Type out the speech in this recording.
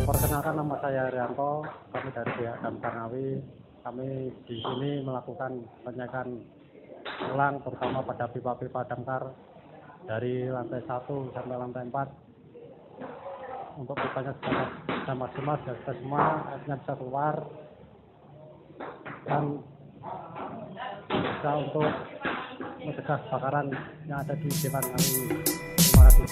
Perkenalkan, nama saya Rianto, kami dari pihak Damkar Ngawi. Kami di sini melakukan pengecekan ulang terutama pada pipa-pipa damkar dari lantai 1 sampai lantai 4. Untuk pipanya sudah maksimal, sudah semua, airnya bisa keluar dan bisa untuk mencegah kebakaran yang ada di depan kami. Terima kasih.